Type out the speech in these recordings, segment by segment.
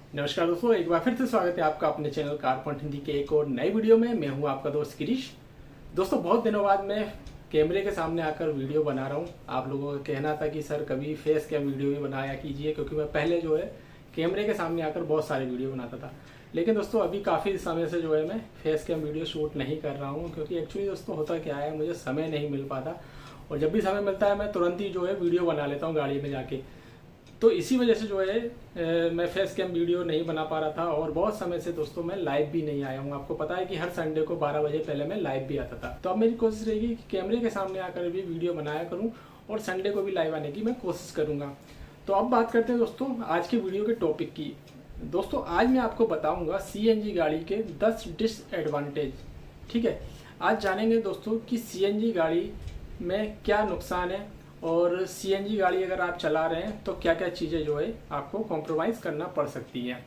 नमस्कार दोस्तों, एक बार फिर से स्वागत है आपका अपने चैनल कार पॉइंट हिंदी के एक और नई वीडियो में। मैं हूं आपका दोस्त गिरीश। दोस्तों, बहुत दिनों बाद मैं कैमरे के सामने आकर वीडियो बना रहा हूं। आप लोगों का कहना था कि सर कभी फेस कैम वीडियो भी बनाया कीजिए, क्योंकि मैं पहले जो है कैमरे के सामने आकर बहुत सारे वीडियो बनाता था। लेकिन दोस्तों अभी काफ़ी समय से जो है मैं फेस कैम वीडियो शूट नहीं कर रहा हूँ, क्योंकि एक्चुअली दोस्तों होता क्या है, मुझे समय नहीं मिल पाता। और जब भी समय मिलता है मैं तुरंत ही जो है वीडियो बना लेता हूँ गाड़ी में जाके। तो इसी वजह से जो है मैं फेस कैम वीडियो नहीं बना पा रहा था। और बहुत समय से दोस्तों मैं लाइव भी नहीं आया हूँ। आपको पता है कि हर संडे को 12 बजे पहले मैं लाइव भी आता था। तो अब मेरी कोशिश रहेगी कि कैमरे के सामने आकर भी वीडियो बनाया करूँ और संडे को भी लाइव आने की मैं कोशिश करूँगा। तो अब बात करते हैं दोस्तों आज की वीडियो के टॉपिक की। दोस्तों आज मैं आपको बताऊँगा CNG गाड़ी के 10 डिसएडवांटेज। ठीक है, आज जानेंगे दोस्तों कि CNG गाड़ी में क्या नुकसान है और CNG गाड़ी अगर आप चला रहे हैं तो क्या क्या चीज़ें जो है आपको कॉम्प्रोमाइज़ करना पड़ सकती हैं।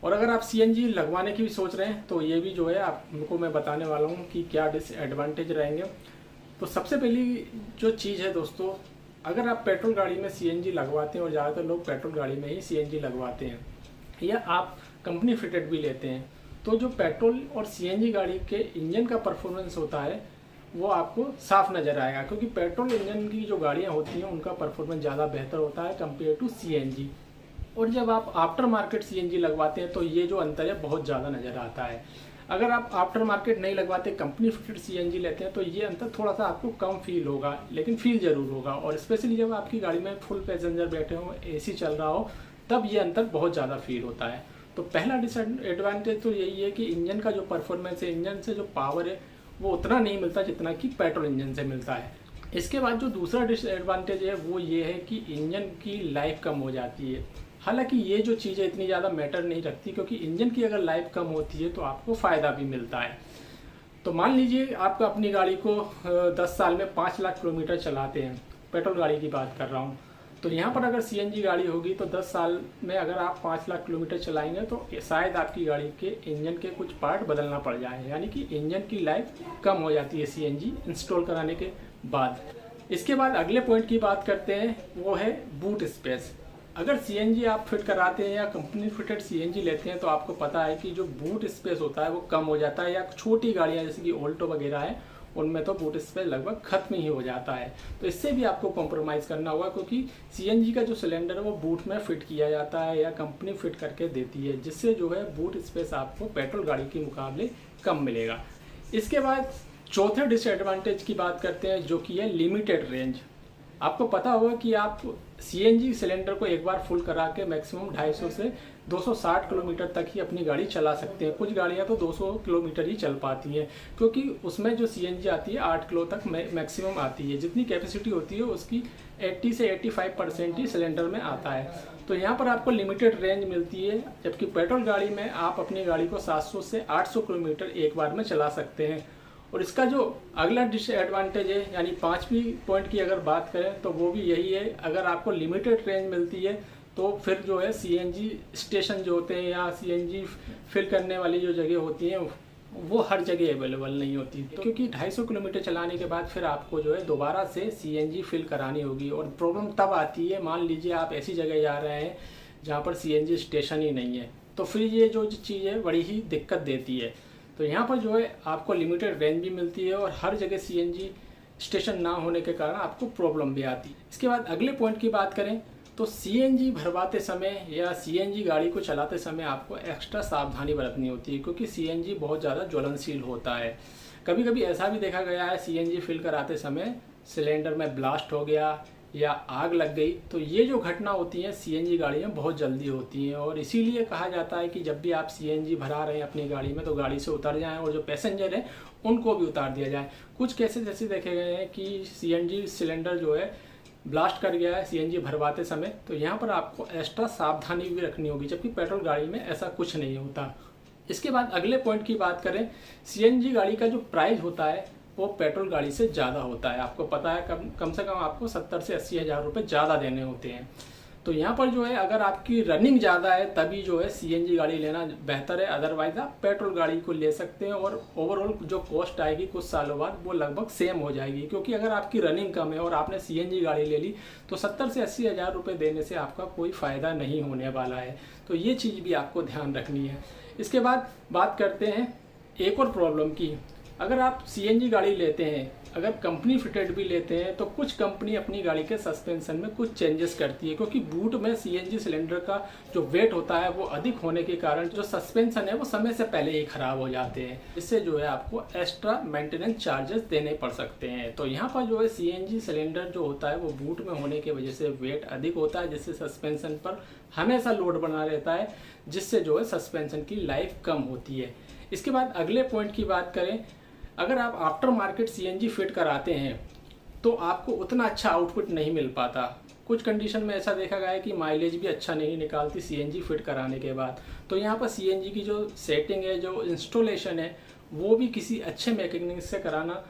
और अगर आप CNG लगवाने की भी सोच रहे हैं तो ये भी जो है आपको मैं बताने वाला हूँ कि क्या डिसएडवांटेज रहेंगे। तो सबसे पहली जो चीज़ है दोस्तों, अगर आप पेट्रोल गाड़ी में CNG लगवाते हैं, और ज़्यादातर लोग पेट्रोल गाड़ी में ही CNG लगवाते हैं या आप कंपनी फिटेड भी लेते हैं, तो जो पेट्रोल और CNG गाड़ी के इंजन का परफॉर्मेंस होता है वो आपको साफ नज़र आएगा। क्योंकि पेट्रोल इंजन की जो गाड़ियाँ होती हैं उनका परफॉर्मेंस ज़्यादा बेहतर होता है कंपेयर टू CNG। और जब आप आफ्टर मार्केट CNG लगवाते हैं तो ये जो अंतर है बहुत ज़्यादा नज़र आता है। अगर आप आफ्टर मार्केट नहीं लगवाते, कंपनी फिटेड CNG लेते हैं, तो ये अंतर थोड़ा सा आपको कम फील होगा, लेकिन फील ज़रूर होगा। और स्पेशली जब आपकी गाड़ी में फुल पैसेंजर बैठे हों, AC चल रहा हो, तब ये अंतर बहुत ज़्यादा फील होता है। तो पहला डिसएडवांटेज तो यही है कि इंजन का जो परफॉर्मेंस है, इंजन से जो पावर है, वो उतना नहीं मिलता जितना कि पेट्रोल इंजन से मिलता है। इसके बाद जो दूसरा डिसएडवांटेज है वो ये है कि इंजन की लाइफ कम हो जाती है। हालांकि ये जो चीज़ें इतनी ज़्यादा मैटर नहीं रखती, क्योंकि इंजन की अगर लाइफ कम होती है तो आपको फ़ायदा भी मिलता है। तो मान लीजिए आप अपनी गाड़ी को 10 साल में 5 लाख किलोमीटर चलाते हैं, पेट्रोल गाड़ी की बात कर रहा हूँ। तो यहाँ पर अगर CNG गाड़ी होगी तो 10 साल में अगर आप 5 लाख किलोमीटर चलाएंगे तो शायद आपकी गाड़ी के इंजन के कुछ पार्ट बदलना पड़ जाए, यानी कि इंजन की लाइफ कम हो जाती है CNG इंस्टॉल कराने के बाद। इसके बाद अगले पॉइंट की बात करते हैं, वो है बूट स्पेस। अगर CNG आप फिट कराते हैं या कंपनी फिटेड CNG लेते हैं तो आपको पता है कि जो बूट स्पेस होता है वो कम हो जाता है। या छोटी गाड़ियाँ जैसे कि ऑल्टो वगैरह है, उनमें तो बूट स्पेस लगभग खत्म ही हो जाता है। तो इससे भी आपको कॉम्प्रोमाइज़ करना होगा, क्योंकि CNG का जो सिलेंडर है वो बूट में फिट किया जाता है या कंपनी फिट करके देती है, जिससे जो है बूट स्पेस आपको पेट्रोल गाड़ी के मुकाबले कम मिलेगा। इसके बाद चौथे डिसएडवांटेज की बात करते हैं, जो कि है लिमिटेड रेंज। आपको पता होगा कि आप CNG सिलेंडर को एक बार फुल करा के मैक्सिमम 250 से 260 किलोमीटर तक ही अपनी गाड़ी चला सकते हैं। कुछ गाड़ियां तो 200 किलोमीटर ही चल पाती हैं, क्योंकि उसमें जो CNG आती है 8 किलो तक मैक्सिमम आती है। जितनी कैपेसिटी होती है उसकी 80 से 85% ही सिलेंडर में आता है। तो यहाँ पर आपको लिमिटेड रेंज मिलती है, जबकि पेट्रोल गाड़ी में आप अपनी गाड़ी को 700 से 800 किलोमीटर एक बार में चला सकते हैं। और इसका जो अगला डिसएडवांटेज है, यानी 5वीं पॉइंट की अगर बात करें तो वो भी यही है, अगर आपको लिमिटेड रेंज मिलती है तो फिर जो है CNG स्टेशन जो होते हैं या CNG फिल करने वाली जो जगह होती हैं वो हर जगह अवेलेबल नहीं होती। तो क्योंकि 250 किलोमीटर चलाने के बाद फिर आपको जो है दोबारा से CNG फिल करानी होगी। और प्रॉब्लम तब आती है, मान लीजिए आप ऐसी जगह जा रहे हैं जहाँ पर CNG स्टेशन ही नहीं है, तो फिर ये जो चीज़ है बड़ी ही दिक्कत देती है। तो यहाँ पर जो है आपको लिमिटेड रेंज भी मिलती है और हर जगह CNG स्टेशन ना होने के कारण आपको प्रॉब्लम भी आती है। इसके बाद अगले पॉइंट की बात करें तो CNG भरवाते समय या CNG गाड़ी को चलाते समय आपको एक्स्ट्रा सावधानी बरतनी होती है, क्योंकि CNG बहुत ज़्यादा ज्वलनशील होता है। कभी कभी ऐसा भी देखा गया है CNG फिल कराते समय सिलेंडर में ब्लास्ट हो गया या आग लग गई। तो ये जो घटना होती है CNG गाड़ियाँ बहुत जल्दी होती हैं, और इसीलिए कहा जाता है कि जब भी आप CNG भरा रहे हैं अपनी गाड़ी में तो गाड़ी से उतर जाएं और जो पैसेंजर हैं उनको भी उतार दिया जाए। कुछ केसेस ऐसे देखे गए हैं कि CNG सिलेंडर जो है ब्लास्ट कर गया है CNG भरवाते समय, तो यहाँ पर आपको एक्स्ट्रा सावधानी भी रखनी होगी, जबकि पेट्रोल गाड़ी में ऐसा कुछ नहीं होता। इसके बाद अगले पॉइंट की बात करें, CNG गाड़ी का जो प्राइस होता है वो पेट्रोल गाड़ी से ज़्यादा होता है। आपको पता है कम से कम आपको 70 से 80 हज़ार रुपये ज़्यादा देने होते हैं। तो यहाँ पर जो है अगर आपकी रनिंग ज़्यादा है तभी जो है सीएनजी गाड़ी लेना बेहतर है, अदरवाइज आप पेट्रोल गाड़ी को ले सकते हैं और ओवरऑल जो कॉस्ट आएगी कुछ सालों बाद वो लगभग सेम हो जाएगी। क्योंकि अगर आपकी रनिंग कम है और आपने सीएनजी गाड़ी ले ली तो 70 से 80 हज़ार रुपये देने से आपका कोई फ़ायदा नहीं होने वाला है। तो ये चीज़ भी आपको ध्यान रखनी है। इसके बाद बात करते हैं एक और प्रॉब्लम की। अगर आप सीएनजी गाड़ी लेते हैं, अगर कंपनी फिटेड भी लेते हैं, तो कुछ कंपनी अपनी गाड़ी के सस्पेंशन में कुछ चेंजेस करती है, क्योंकि बूट में सीएनजी सिलेंडर का जो वेट होता है वो अधिक होने के कारण जो सस्पेंशन है वो समय से पहले ही खराब हो जाते हैं। इससे जो है आपको एक्स्ट्रा मेंटेनेंस चार्जेस देने पड़ सकते हैं। तो यहाँ पर जो है सीएनजी सिलेंडर जो होता है वो बूट में होने की वजह से वेट अधिक होता है, जिससे सस्पेंशन पर हमेशा लोड बना रहता है, जिससे जो है सस्पेंशन की लाइफ कम होती है। इसके बाद अगले पॉइंट की बात करें, अगर आप आफ्टर मार्केट सीएनजी फिट कराते हैं तो आपको उतना अच्छा आउटपुट नहीं मिल पाता। कुछ कंडीशन में ऐसा देखा गया है कि माइलेज भी अच्छा नहीं निकालती सीएनजी फिट कराने के बाद। तो यहाँ पर सीएनजी की जो सेटिंग है, जो इंस्टॉलेशन है, वो भी किसी अच्छे मैकेनिक से कराना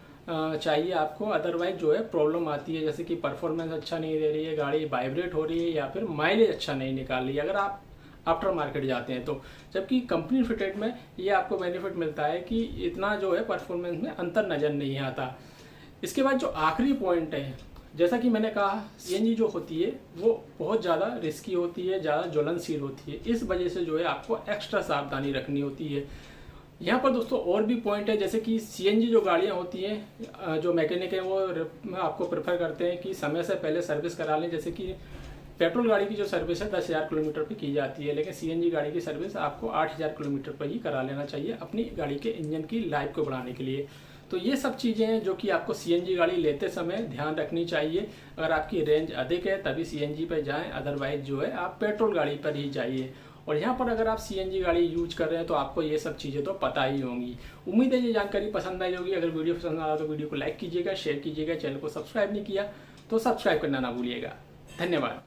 चाहिए आपको, अदरवाइज जो है प्रॉब्लम आती है, जैसे कि परफॉर्मेंस अच्छा नहीं दे रही है, गाड़ी वाइब्रेट हो रही है या फिर माइलेज अच्छा नहीं निकाल रही है अगर आप आफ्टर मार्केट जाते हैं तो। जबकि कंपनी फिटेड में ये आपको बेनिफिट मिलता है कि इतना जो है परफॉर्मेंस में अंतर नज़र नहीं आता। इसके बाद जो आखिरी पॉइंट है, जैसा कि मैंने कहा सीएनजी जो होती है वो बहुत ज़्यादा रिस्की होती है, ज़्यादा ज्वलनशील होती है, इस वजह से जो है आपको एक्स्ट्रा सावधानी रखनी होती है। यहाँ पर दोस्तों और भी पॉइंट है, जैसे कि सीएनजी जो गाड़ियाँ होती हैं, जो मैकेनिक है वो आपको प्रेफर करते हैं कि समय से पहले सर्विस करा लें। जैसे कि पेट्रोल गाड़ी की जो सर्विस है 10,000 किलोमीटर पे की जाती है, लेकिन सीएनजी गाड़ी की सर्विस आपको 8,000 किलोमीटर पर ही करा लेना चाहिए अपनी गाड़ी के इंजन की लाइफ को बढ़ाने के लिए। तो ये सब चीज़ें हैं जो कि आपको सीएनजी गाड़ी लेते समय ध्यान रखनी चाहिए। अगर आपकी रेंज अधिक है तभी सीएनजी पर जाएं, अदरवाइज जो है आप पेट्रोल गाड़ी पर ही जाइए। और यहाँ पर अगर आप सीएनजी गाड़ी यूज कर रहे हैं तो आपको ये सब चीज़ें तो पता ही होंगी। उम्मीद है ये जानकारी पसंद आई होगी। अगर वीडियो पसंद आ रहा तो वीडियो को लाइक कीजिएगा, शेयर कीजिएगा, चैनल को सब्सक्राइब नहीं किया तो सब्सक्राइब करना ना भूलिएगा। धन्यवाद।